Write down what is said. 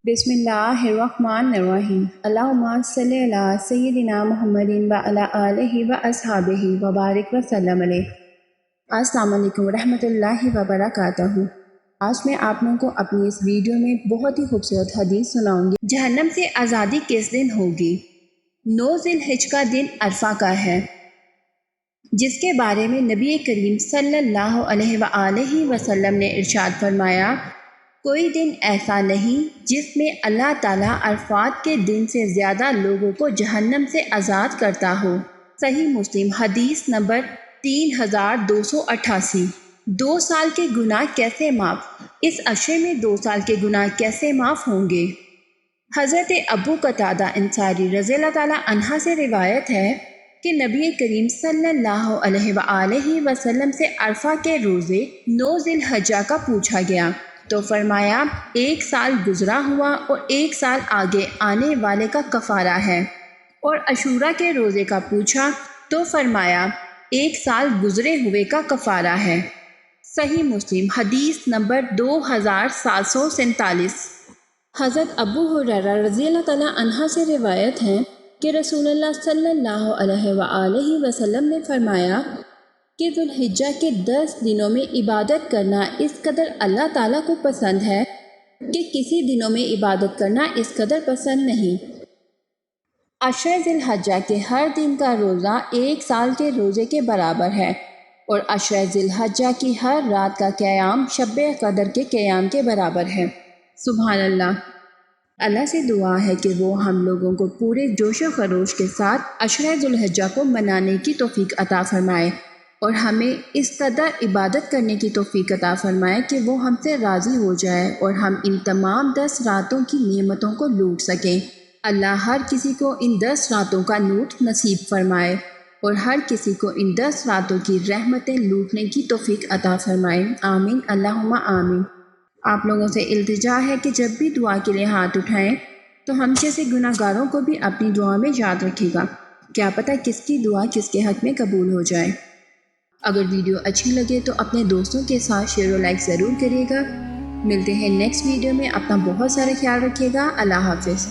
بسم اللہ الرحمن الرحیم اللہم صلی علی سیدنا محمد و علی آلہ و اصحابہ وبارک وسلم علیہ۔ السلام علیکم ورحمۃ اللہ وبرکاتہ۔ آج میں آپ لوگوں کو اپنی اس ویڈیو میں بہت ہی خوبصورت حدیث سناؤں گی۔ جہنم سے آزادی کس دن ہوگی؟ 9 ذی الحجہ کا دن عرفہ کا ہے، جس کے بارے میں نبی کریم صلی اللہ علیہ وآلہ وسلم نے ارشاد فرمایا، کوئی دن ایسا نہیں جس میں اللہ تعالیٰ عرفات کے دن سے زیادہ لوگوں کو جہنم سے آزاد کرتا ہو۔ صحیح مسلم حدیث نمبر 3288۔ 2 سال کے گناہ کیسے معاف؟ اس عشرے میں 2 سال کے گناہ کیسے معاف ہوں گے؟ حضرت ابو قتادہ انصاری رضی اللہ تعالیٰ عنہ سے روایت ہے کہ نبی کریم صلی اللہ علیہ وآلہ وسلم سے عرفہ کے روزے 9 ذی الحجہ کا پوچھا گیا تو فرمایا 1 سال گزرا ہوا اور 1 سال آگے آنے والے کا کفارہ ہے، اور عاشوراء کے روزے کا پوچھا تو فرمایا 1 سال گزرے ہوئے کا کفارہ ہے۔ صحیح مسلم حدیث نمبر 2747۔ حضرت ابو ہریرہ رضی اللہ تعالیٰ عنہ سے روایت ہے کہ رسول اللہ صلی اللہ علیہ وآلہ وسلم نے فرمایا کہ ذی الحجہ کے 10 دنوں میں عبادت کرنا اس قدر اللہ تعالیٰ کو پسند ہے کہ کسی دنوں میں عبادت کرنا اس قدر پسند نہیں۔ عشرہ ذی الحجہ کے ہر دن کا روزہ 1 سال کے روزے کے برابر ہے، اور عشرہ ذی الحجہ کی ہر رات کا قیام شب قدر کے قیام کے برابر ہے۔ سبحان اللہ۔ اللہ سے دعا ہے کہ وہ ہم لوگوں کو پورے جوش و خروش کے ساتھ عشرہ ذی الحجہ کو منانے کی توفیق عطا فرمائے، اور ہمیں اس قدر عبادت کرنے کی توفیق عطا فرمائے کہ وہ ہم سے راضی ہو جائے اور ہم ان تمام 10 راتوں کی نعمتوں کو لوٹ سکیں۔ اللہ ہر کسی کو ان 10 راتوں کا لوٹ نصیب فرمائے، اور ہر کسی کو ان 10 راتوں کی رحمتیں لوٹنے کی توفیق عطا فرمائے۔ آمین اللہم آمین۔ آپ لوگوں سے التجا ہے کہ جب بھی دعا کے لیے ہاتھ اٹھائیں تو ہم جیسے گناہ گاروں کو بھی اپنی دعا میں یاد رکھے گا، کیا پتہ کس کی دعا کس کے حق میں قبول ہو جائے۔ اگر ویڈیو اچھی لگے تو اپنے دوستوں کے ساتھ شیئر و لائک ضرور کریے گا۔ ملتے ہیں نیکسٹ ویڈیو میں، اپنا بہت سارا خیال رکھیے گا۔ اللہ حافظ۔